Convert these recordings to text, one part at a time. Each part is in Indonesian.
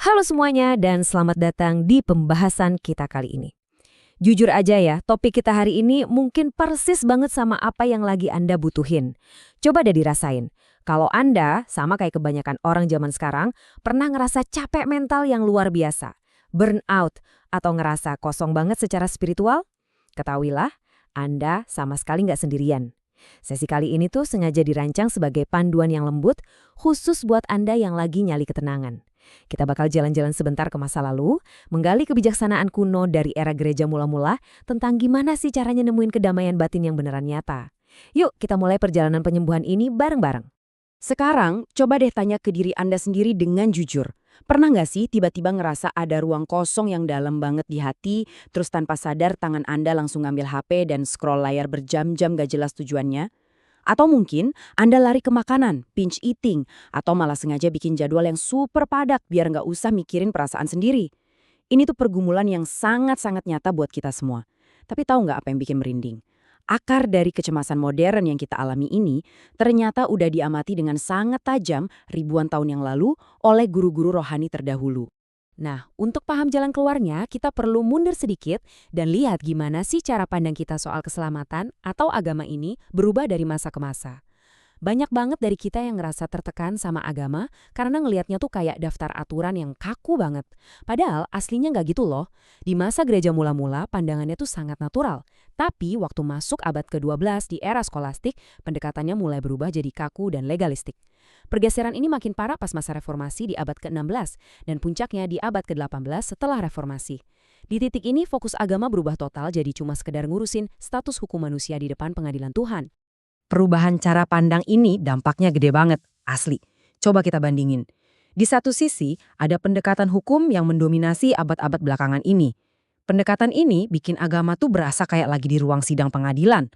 Halo semuanya dan selamat datang di pembahasan kita kali ini. Jujur aja ya, topik kita hari ini mungkin persis banget sama apa yang lagi Anda butuhin. Coba deh dirasain. Kalau Anda, sama kayak kebanyakan orang zaman sekarang, pernah ngerasa capek mental yang luar biasa, burnout, atau ngerasa kosong banget secara spiritual? Ketahuilah, Anda sama sekali nggak sendirian. Sesi kali ini tuh sengaja dirancang sebagai panduan yang lembut, khusus buat Anda yang lagi nyali ketenangan. Kita bakal jalan-jalan sebentar ke masa lalu, menggali kebijaksanaan kuno dari era gereja mula-mula tentang gimana sih caranya nemuin kedamaian batin yang beneran nyata. Yuk, kita mulai perjalanan penyembuhan ini bareng-bareng. Sekarang, coba deh tanya ke diri Anda sendiri dengan jujur. Pernah nggak sih tiba-tiba ngerasa ada ruang kosong yang dalam banget di hati, terus tanpa sadar tangan Anda langsung ngambil HP dan scroll layar berjam-jam gak jelas tujuannya? Atau mungkin Anda lari ke makanan, binge eating, atau malah sengaja bikin jadwal yang super padat biar nggak usah mikirin perasaan sendiri. Ini tuh pergumulan yang sangat-sangat nyata buat kita semua. Tapi tahu nggak apa yang bikin merinding? Akar dari kecemasan modern yang kita alami ini ternyata udah diamati dengan sangat tajam ribuan tahun yang lalu oleh guru-guru rohani terdahulu. Nah, untuk paham jalan keluarnya, kita perlu mundur sedikit dan lihat gimana sih cara pandang kita soal keselamatan atau agama ini berubah dari masa ke masa. Banyak banget dari kita yang ngerasa tertekan sama agama karena ngelihatnya tuh kayak daftar aturan yang kaku banget. Padahal aslinya nggak gitu loh. Di masa gereja mula-mula pandangannya tuh sangat natural. Tapi waktu masuk abad ke-12 di era skolastik, pendekatannya mulai berubah jadi kaku dan legalistik. Pergeseran ini makin parah pas masa reformasi di abad ke-16 dan puncaknya di abad ke-18 setelah reformasi. Di titik ini fokus agama berubah total jadi cuma sekedar ngurusin status hukum manusia di depan pengadilan Tuhan. Perubahan cara pandang ini dampaknya gede banget, asli. Coba kita bandingin. Di satu sisi, ada pendekatan hukum yang mendominasi abad-abad belakangan ini. Pendekatan ini bikin agama tuh berasa kayak lagi di ruang sidang pengadilan.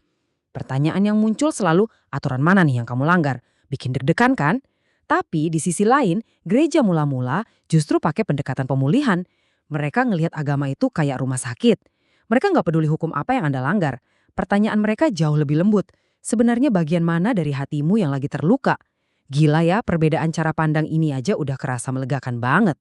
Pertanyaan yang muncul selalu, aturan mana nih yang kamu langgar? Bikin deg-degan kan? Tapi di sisi lain, gereja mula-mula justru pakai pendekatan pemulihan. Mereka ngelihat agama itu kayak rumah sakit. Mereka nggak peduli hukum apa yang Anda langgar. Pertanyaan mereka jauh lebih lembut. Sebenarnya bagian mana dari hatimu yang lagi terluka? Gila ya, perbedaan cara pandang ini aja udah kerasa melegakan banget.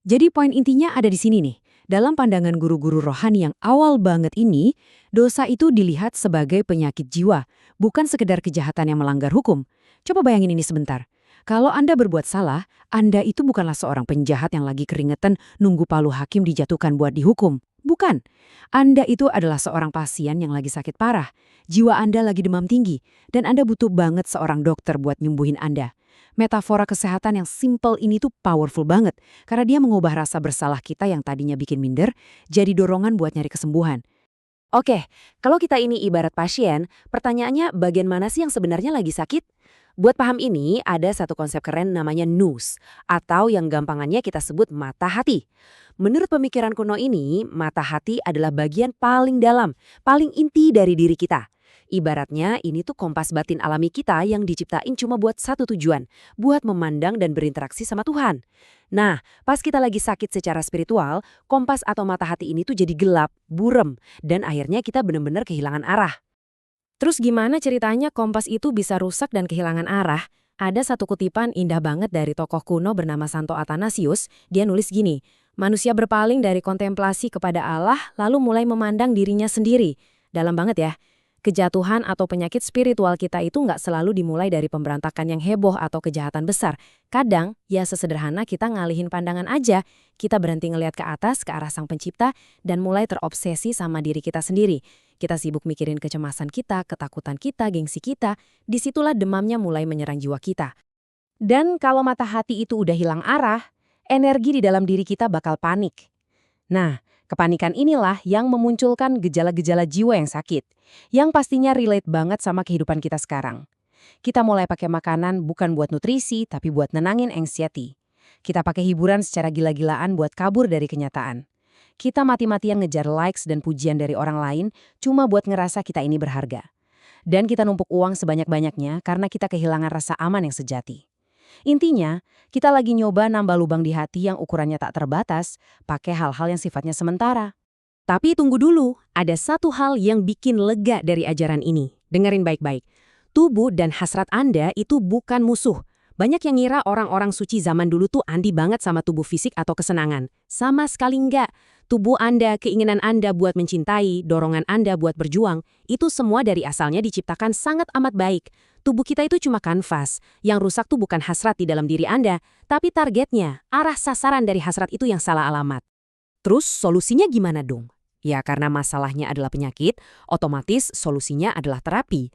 Jadi poin intinya ada di sini nih. Dalam pandangan guru-guru rohani yang awal banget ini, dosa itu dilihat sebagai penyakit jiwa, bukan sekedar kejahatan yang melanggar hukum. Coba bayangin ini sebentar. Kalau Anda berbuat salah, Anda itu bukanlah seorang penjahat yang lagi keringetan nunggu palu hakim dijatuhkan buat dihukum. Bukan. Anda itu adalah seorang pasien yang lagi sakit parah. Jiwa Anda lagi demam tinggi, dan Anda butuh banget seorang dokter buat nyembuhin Anda. Metafora kesehatan yang simple ini tuh powerful banget, karena dia mengubah rasa bersalah kita yang tadinya bikin minder, jadi dorongan buat nyari kesembuhan. Oke, kalau kita ini ibarat pasien, pertanyaannya bagian mana sih yang sebenarnya lagi sakit? Buat paham ini, ada satu konsep keren namanya nous, atau yang gampangannya kita sebut mata hati. Menurut pemikiran kuno ini, mata hati adalah bagian paling dalam, paling inti dari diri kita. Ibaratnya ini tuh kompas batin alami kita yang diciptain cuma buat satu tujuan, buat memandang dan berinteraksi sama Tuhan. Nah, pas kita lagi sakit secara spiritual, kompas atau mata hati ini tuh jadi gelap, buram, dan akhirnya kita benar-benar kehilangan arah. Terus gimana ceritanya kompas itu bisa rusak dan kehilangan arah? Ada satu kutipan indah banget dari tokoh kuno bernama Santo Athanasius. Dia nulis gini, manusia berpaling dari kontemplasi kepada Allah lalu mulai memandang dirinya sendiri. Dalam banget ya. Kejatuhan atau penyakit spiritual kita itu nggak selalu dimulai dari pemberontakan yang heboh atau kejahatan besar. Kadang, ya sesederhana kita ngalihin pandangan aja. Kita berhenti ngelihat ke atas, ke arah Sang Pencipta, dan mulai terobsesi sama diri kita sendiri. Kita sibuk mikirin kecemasan kita, ketakutan kita, gengsi kita. Disitulah demamnya mulai menyerang jiwa kita. Dan kalau mata hati itu udah hilang arah, energi di dalam diri kita bakal panik. Nah, kepanikan inilah yang memunculkan gejala-gejala jiwa yang sakit, yang pastinya relate banget sama kehidupan kita sekarang. Kita mulai pakai makanan bukan buat nutrisi, tapi buat nenangin anxiety. Kita pakai hiburan secara gila-gilaan buat kabur dari kenyataan. Kita mati-matian ngejar likes dan pujian dari orang lain cuma buat ngerasa kita ini berharga. Dan kita numpuk uang sebanyak-banyaknya karena kita kehilangan rasa aman yang sejati. Intinya, kita lagi nyoba nambah lubang di hati yang ukurannya tak terbatas, pakai hal-hal yang sifatnya sementara. Tapi tunggu dulu, ada satu hal yang bikin lega dari ajaran ini. Dengerin baik-baik. Tubuh dan hasrat Anda itu bukan musuh. Banyak yang ngira orang-orang suci zaman dulu tuh andi banget sama tubuh fisik atau kesenangan. Sama sekali enggak. Tubuh Anda, keinginan Anda buat mencintai, dorongan Anda buat berjuang, itu semua dari asalnya diciptakan sangat amat baik. Tubuh kita itu cuma kanvas. Yang rusak tuh bukan hasrat di dalam diri Anda, tapi targetnya, arah sasaran dari hasrat itu yang salah alamat. Terus solusinya gimana dong? Ya karena masalahnya adalah penyakit, otomatis solusinya adalah terapi.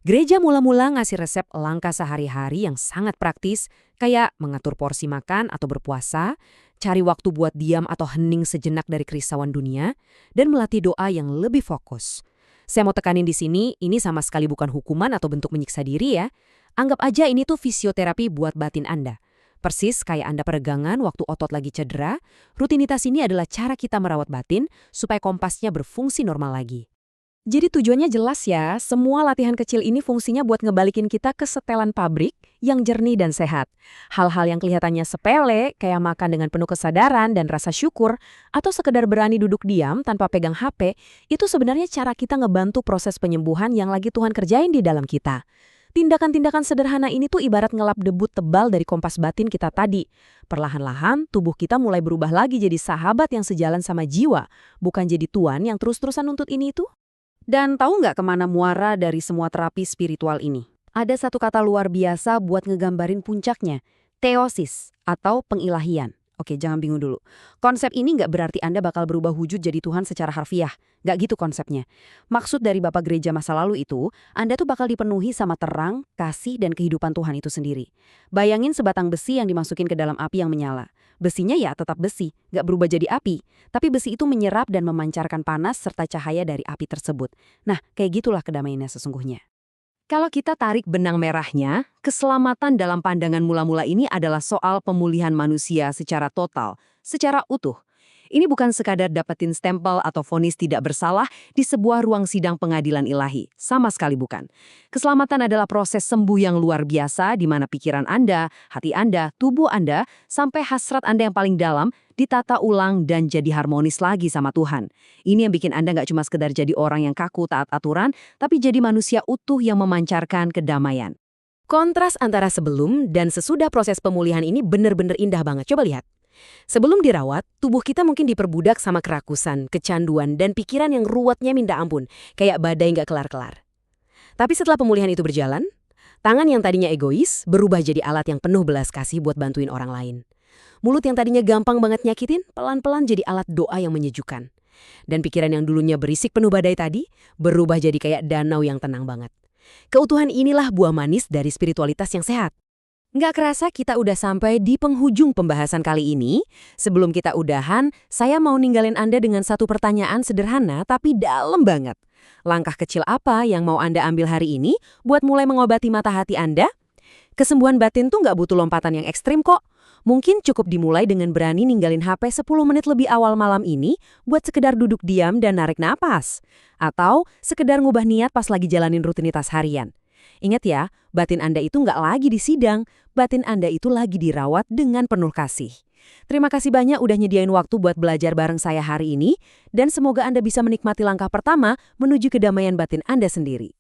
Gereja mula-mula ngasih resep langkah sehari-hari yang sangat praktis, kayak mengatur porsi makan atau berpuasa, cari waktu buat diam atau hening sejenak dari kerisauan dunia, dan melatih doa yang lebih fokus. Saya mau tekanin di sini, ini sama sekali bukan hukuman atau bentuk menyiksa diri ya. Anggap aja ini tuh fisioterapi buat batin Anda. Persis kayak Anda peregangan waktu otot lagi cedera, rutinitas ini adalah cara kita merawat batin supaya kompasnya berfungsi normal lagi. Jadi tujuannya jelas ya, semua latihan kecil ini fungsinya buat ngebalikin kita ke setelan pabrik yang jernih dan sehat. Hal-hal yang kelihatannya sepele, kayak makan dengan penuh kesadaran dan rasa syukur, atau sekedar berani duduk diam tanpa pegang HP, itu sebenarnya cara kita ngebantu proses penyembuhan yang lagi Tuhan kerjain di dalam kita. Tindakan-tindakan sederhana ini tuh ibarat ngelap debu tebal dari kompas batin kita tadi. Perlahan-lahan, tubuh kita mulai berubah lagi jadi sahabat yang sejalan sama jiwa, bukan jadi tuan yang terus-terusan nuntut ini itu. Dan tahu nggak kemana muara dari semua terapi spiritual ini? Ada satu kata luar biasa buat ngegambarin puncaknya, teosis atau pengilahian. Oke, jangan bingung dulu. Konsep ini nggak berarti Anda bakal berubah wujud jadi Tuhan secara harfiah. Nggak gitu konsepnya. Maksud dari Bapak Gereja masa lalu itu, Anda tuh bakal dipenuhi sama terang, kasih, dan kehidupan Tuhan itu sendiri. Bayangin sebatang besi yang dimasukin ke dalam api yang menyala. Besinya ya tetap besi, nggak berubah jadi api. Tapi besi itu menyerap dan memancarkan panas serta cahaya dari api tersebut. Nah, kayak gitulah kedamaiannya sesungguhnya. Kalau kita tarik benang merahnya, keselamatan dalam pandangan mula-mula ini adalah soal pemulihan manusia secara total, secara utuh. Ini bukan sekadar dapetin stempel atau vonis tidak bersalah di sebuah ruang sidang pengadilan ilahi. Sama sekali bukan. Keselamatan adalah proses sembuh yang luar biasa di mana pikiran Anda, hati Anda, tubuh Anda, sampai hasrat Anda yang paling dalam ditata ulang dan jadi harmonis lagi sama Tuhan. Ini yang bikin Anda nggak cuma sekedar jadi orang yang kaku taat aturan, tapi jadi manusia utuh yang memancarkan kedamaian. Kontras antara sebelum dan sesudah proses pemulihan ini benar-benar indah banget. Coba lihat. Sebelum dirawat, tubuh kita mungkin diperbudak sama kerakusan, kecanduan, dan pikiran yang ruwetnya minta ampun, kayak badai nggak kelar-kelar. Tapi setelah pemulihan itu berjalan, tangan yang tadinya egois berubah jadi alat yang penuh belas kasih buat bantuin orang lain. Mulut yang tadinya gampang banget nyakitin, pelan-pelan jadi alat doa yang menyejukkan. Dan pikiran yang dulunya berisik penuh badai tadi, berubah jadi kayak danau yang tenang banget. Keutuhan inilah buah manis dari spiritualitas yang sehat. Nggak kerasa kita udah sampai di penghujung pembahasan kali ini. Sebelum kita udahan, saya mau ninggalin Anda dengan satu pertanyaan sederhana tapi dalam banget. Langkah kecil apa yang mau Anda ambil hari ini buat mulai mengobati mata hati Anda? Kesembuhan batin tuh nggak butuh lompatan yang ekstrim kok. Mungkin cukup dimulai dengan berani ninggalin HP 10 menit lebih awal malam ini buat sekedar duduk diam dan narik napas. Atau sekedar ngubah niat pas lagi jalanin rutinitas harian. Ingat ya, batin Anda itu nggak lagi disidang, batin Anda itu lagi dirawat dengan penuh kasih. Terima kasih banyak udah nyediain waktu buat belajar bareng saya hari ini, dan semoga Anda bisa menikmati langkah pertama menuju kedamaian batin Anda sendiri.